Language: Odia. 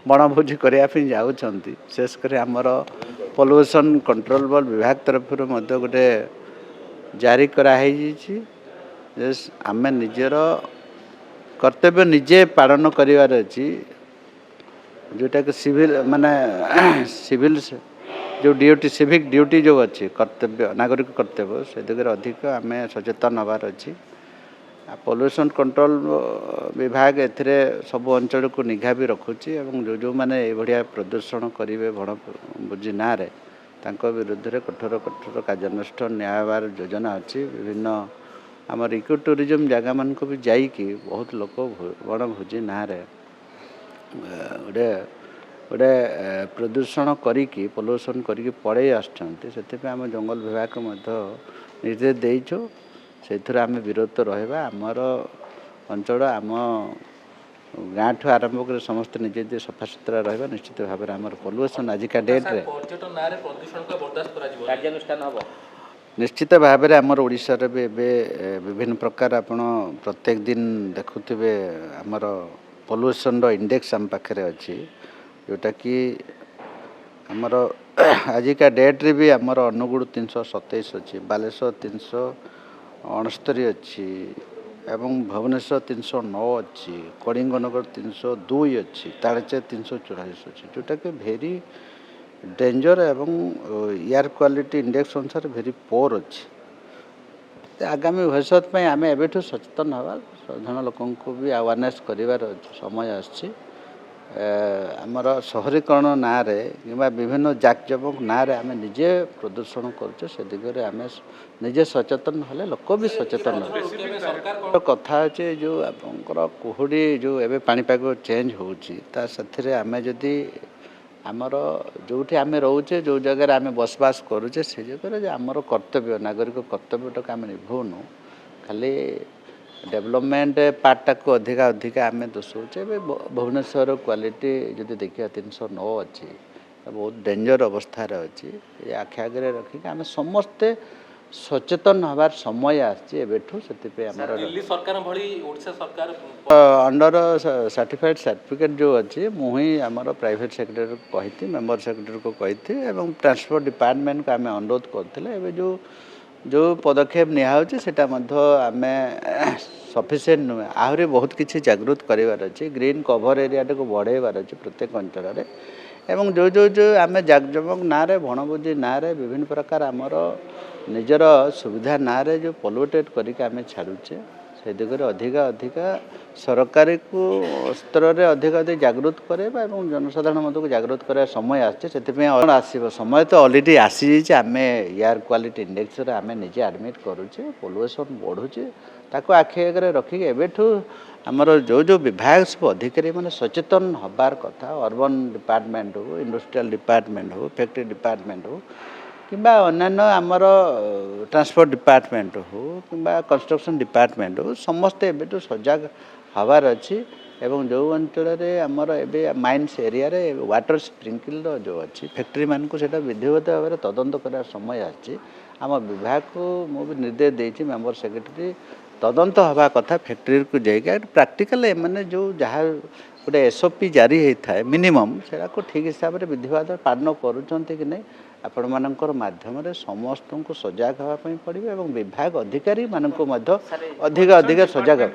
ବଣଭୋଜି କରିବା ପାଇଁ ଯାଉଛନ୍ତି ବିଶେଷ କରି ଆମର ପଲ୍ୟୁସନ୍ କଣ୍ଟ୍ରୋଲ ବୋର୍ଡ ବିଭାଗ ତରଫରୁ ମଧ୍ୟ ଗୋଟେ ଜାରି କରାହେଇଯାଇଛି ଯେ ଆମେ ନିଜର କର୍ତ୍ତବ୍ୟ ନିଜେ ପାଳନ କରିବାର ଅଛି ଯେଉଁଟାକି ସିଭିଲ ମାନେ ସିଭିଲ ଯେଉଁ ଡ୍ୟୁଟି ସିଭିକ୍ ଡ୍ୟୁଟି ଯେଉଁ ଅଛି କର୍ତ୍ତବ୍ୟ ନାଗରିକ କର୍ତ୍ତବ୍ୟ ସେ ଦିଗରେ ଅଧିକ ଆମେ ସଚେତନ ହେବାର ଅଛି। ପଲ୍ୟୁସନ୍ କଣ୍ଟ୍ରୋଲ ବିଭାଗ ଏଥିରେ ସବୁ ଅଞ୍ଚଳକୁ ନିଘା ବି ରଖୁଛି ଏବଂ ଯେଉଁମାନେ ଏଇଭଳିଆ ପ୍ରଦୂଷଣ କରିବେ ବଣଭୋଜି ନାଁରେ ତାଙ୍କ ବିରୁଦ୍ଧରେ କଠୋର କାର୍ଯ୍ୟାନୁଷ୍ଠାନ ନିଆହେବାର ଯୋଜନା ଅଛି। ବିଭିନ୍ନ ଆମର ଇକୋ ଟୁରିଜମ୍ ଜାଗାମାନଙ୍କୁ ବି ଯାଇକି ବହୁତ ଲୋକ ବଣଭୋଜି ନାଁରେ ଗୋଟେ ପ୍ରଦୂଷଣ କରିକି ପଲ୍ୟୁସନ୍ କରିକି ପଳେଇ ଆସୁଛନ୍ତି। ସେଥିପାଇଁ ଆମେ ଜଙ୍ଗଲ ବିଭାଗକୁ ମଧ୍ୟ ନିର୍ଦ୍ଦେଶ ଦେଇଛୁ ସେଇଥିରେ ଆମେ ବିରତ ରହିବା। ଆମର ଅଞ୍ଚଳ ଆମ ଗାଁଠୁ ଆରମ୍ଭ କରି ସମସ୍ତେ ନିଜେ ନିଜେ ସଫାସୁତୁରା ରହିବା ନିଶ୍ଚିତ ଭାବରେ ଆମର ପଲ୍ୟୁସନ୍ ଆଜିକା ଡେଟ୍ରେ କାର୍ଯ୍ୟାନୁଷ୍ଠାନ ହେବ। ନିଶ୍ଚିତ ଭାବରେ ଆମର ଓଡ଼ିଶାରେ ବି ଏବେ ବିଭିନ୍ନ ପ୍ରକାର ଆପଣ ପ୍ରତ୍ୟେକ ଦିନ ଦେଖୁଥିବେ ଆମର ପଲ୍ୟୁସନ୍ର ଇଣ୍ଡେକ୍ସ ଆମ ପାଖରେ ଅଛି ଯେଉଁଟାକି ଆମର ଆଜିକା ଡେଟ୍ରେ ବି ଆମର ଅନୁଗୁଳ 327 ଅଛି, ବାଲେଶ୍ୱର 369 ଅଛି ଏବଂ ଭୁବନେଶ୍ୱର 309 ଅଛି, କଳିଙ୍ଗନଗର 302 ଅଛି, ତାଳଚେର 344 ଅଛି ଯେଉଁଟାକି ଭେରି ଡେଞ୍ଜର ଏବଂ ଏୟାର କ୍ୱାଲିଟି ଇଣ୍ଡେକ୍ସ ଅନୁସାରେ ଭେରି ପୋର୍ ଅଛି। ଆଗାମୀ ଭବିଷ୍ୟତ ପାଇଁ ଆମେ ଏବେଠୁ ସଚେତନ ହେବା, ସାଧାରଣ ଲୋକଙ୍କୁ ବି ଆୱାରନେସ୍ କରିବାର ସମୟ ଆସିଛି। ଆମର ସହରୀକରଣ ନାଁରେ କିମ୍ବା ବିଭିନ୍ନ ଜାକଜମକ ନାଁରେ ଆମେ ନିଜେ ପ୍ରଦୂଷଣ କରୁଛୁ ସେ ଦିଗରେ ଆମେ ନିଜେ ସଚେତନ ହେଲେ ଲୋକ ବି ସଚେତନ ହେବେ। କଥା ଅଛି ଯେଉଁ ଆପଣଙ୍କର କୁହୁଡ଼ି ଯେଉଁ ଏବେ ପାଣିପାଗ ଚେଞ୍ଜ ହେଉଛି ତା ସେଥିରେ ଆମେ ଯଦି ଆମର ଯେଉଁଠି ଆମେ ରହୁଛେ ଯେଉଁ ଜାଗାରେ ଆମେ ବସବାସ କରୁଛେ ସେ ଜାଗାରେ ଯେ ଆମର କର୍ତ୍ତବ୍ୟ ନାଗରିକ କର୍ତ୍ତବ୍ୟଟାକୁ ଆମେ ନିଭାଉନୁ, ଖାଲି ଡେଭଲପମେଣ୍ଟ ପାର୍ଟଟାକୁ ଅଧିକା ଆମେ ଦୋଷଉଛେ। ଏବେ ଭୁବନେଶ୍ୱର କ୍ୱାଲିଟି ଯଦି ଦେଖିବା 309 ଅଛି ବହୁତ ଡେଞ୍ଜର ଅବସ୍ଥାରେ ଅଛି। ଏ ଆଖି ଆଗରେ ରଖିକି ଆମେ ସମସ୍ତେ ସଚେତନ ହେବାର ସମୟ ଆସିଛି ଏବେଠୁ। ସେଥିପାଇଁ ଆମର ଦିଲ୍ଲୀ ସରକାର ଭଳି ଓଡ଼ିଶା ସରକାର ଅଣ୍ଡର ସାର୍ଟିଫିକେଟ୍ ଯେଉଁ ଅଛି ମୁଁ ହିଁ ଆମର ପ୍ରାଇଭେଟ୍ ସେକ୍ରେଟାରୀକୁ କହିଥିଲି, ମେମ୍ବର ସେକ୍ରେଟାରୀକୁ କହିଥିଲି ଏବଂ ଟ୍ରାନ୍ସପୋର୍ଟ ଡିପାର୍ଟମେଣ୍ଟକୁ ଆମେ ଅନୁରୋଧ କରିଥିଲେ। ଏବେ ଯେଉଁ ପଦକ୍ଷେପ ନିଆହେଉଛି ସେଇଟା ମଧ୍ୟ ଆମେ ସଫିସିଏଣ୍ଟ ନୁହେଁ, ଆହୁରି ବହୁତ କିଛି ଜାଗୃତ କରିବାର ଅଛି। ଗ୍ରୀନ୍ କଭର୍ ଏରିଆଟାକୁ ବଢ଼େଇବାର ଅଛି ପ୍ରତ୍ୟେକ ଅଞ୍ଚଳରେ ଏବଂ ଯେଉଁ ଆମେ ଜାକଜମକ ନାଁରେ ବଣଭୋଜି ନାଁରେ ବିଭିନ୍ନ ପ୍ରକାର ଆମର ନିଜର ସୁବିଧା ନାଁରେ ଯେଉଁ ପଲ୍ୟୁଟେଡ୍ କରିକି ଆମେ ଛାଡ଼ୁଛେ ସେ ଦିଗରେ ଅଧିକା ସରକାରୀକୁ ସ୍ତରରେ ଅଧିକ ଜାଗୃତ କରାଇବା ଏବଂ ଜନସାଧାରଣ ମଧ୍ୟକୁ ଜାଗୃତ କରିବା ସମୟ ଆସିଛି। ସେଥିପାଇଁ ଆସିବ ସମୟ ତ ଅଲରେଡ଼ି ଆସିଯାଇଛି। ଆମେ ଏୟାର କ୍ୱାଲିଟି ଇଣ୍ଡେକ୍ସରେ ଆମେ ନିଜେ ଆଡ଼ମିଟ୍ କରୁଛେ, ପଲ୍ୟୁସନ୍ ବଢ଼ୁଛି ତାକୁ ଆଖି ଆଗରେ ରଖିକି ଏବେଠୁ ଆମର ଯେଉଁ ବିଭାଗ ସବୁ ଅଧିକାରୀ ମାନେ ସଚେତନ ହେବାର କଥା, ଅର୍ବାନ୍ ଡିପାର୍ଟମେଣ୍ଟ ହଉ, ଇଣ୍ଡଷ୍ଟ୍ରିଆଲ ଡିପାର୍ଟମେଣ୍ଟ ହଉ, ଫ୍ୟାକ୍ଟ୍ରି ଡିପାର୍ଟମେଣ୍ଟ ହଉ କିମ୍ବା ଅନ୍ୟାନ୍ୟ ଆମର ଟ୍ରାନ୍ସପୋର୍ଟ ଡିପାର୍ଟମେଣ୍ଟ ହଉ କିମ୍ବା କନଷ୍ଟ୍ରକ୍ସନ୍ ଡିପାର୍ଟମେଣ୍ଟ ହଉ ସମସ୍ତେ ଏବେଠୁ ସଜାଗ ହେବାର ଅଛି ଏବଂ ଯେଉଁ ଅଞ୍ଚଳରେ ଆମର ଏବେ ମାଇନ୍ସ ଏରିଆରେ ୱାଟର ସ୍ପ୍ରିଙ୍କଲର ଯେଉଁ ଅଛି ଫ୍ୟାକ୍ଟ୍ରିମାନଙ୍କୁ ସେଇଟା ବିଧିବଦ୍ଧ ଭାବରେ ତଦନ୍ତ କରିବା ସମୟ ଆସିଛି। ଆମ ବିଭାଗକୁ ମୁଁ ବି ନିର୍ଦ୍ଦେଶ ଦେଇଛି ମେମ୍ବର ସେକ୍ରେଟାରୀ ତଦନ୍ତ ହେବା କଥା ଫ୍ୟାକ୍ଟ୍ରିକୁ ଯାଇକି ପ୍ରାକ୍ଟିକାଲ ଏମାନେ ଯେଉଁ ଯାହା ଗୋଟେ SOP ଜାରି ହେଇଥାଏ ମିନିମମ୍ ସେଟାକୁ ଠିକ୍ ହିସାବରେ ବିଧିବଦ୍ଧ ପାଳନ କରୁଛନ୍ତି କି ନାହିଁ ଆପଣମାନଙ୍କର ମାଧ୍ୟମରେ ସମସ୍ତଙ୍କୁ ସଜାଗ ହେବା ପାଇଁ ପଡ଼ିବ ଏବଂ ବିଭାଗ ଅଧିକାରୀମାନଙ୍କୁ ମଧ୍ୟ ଅଧିକ ସଜାଗ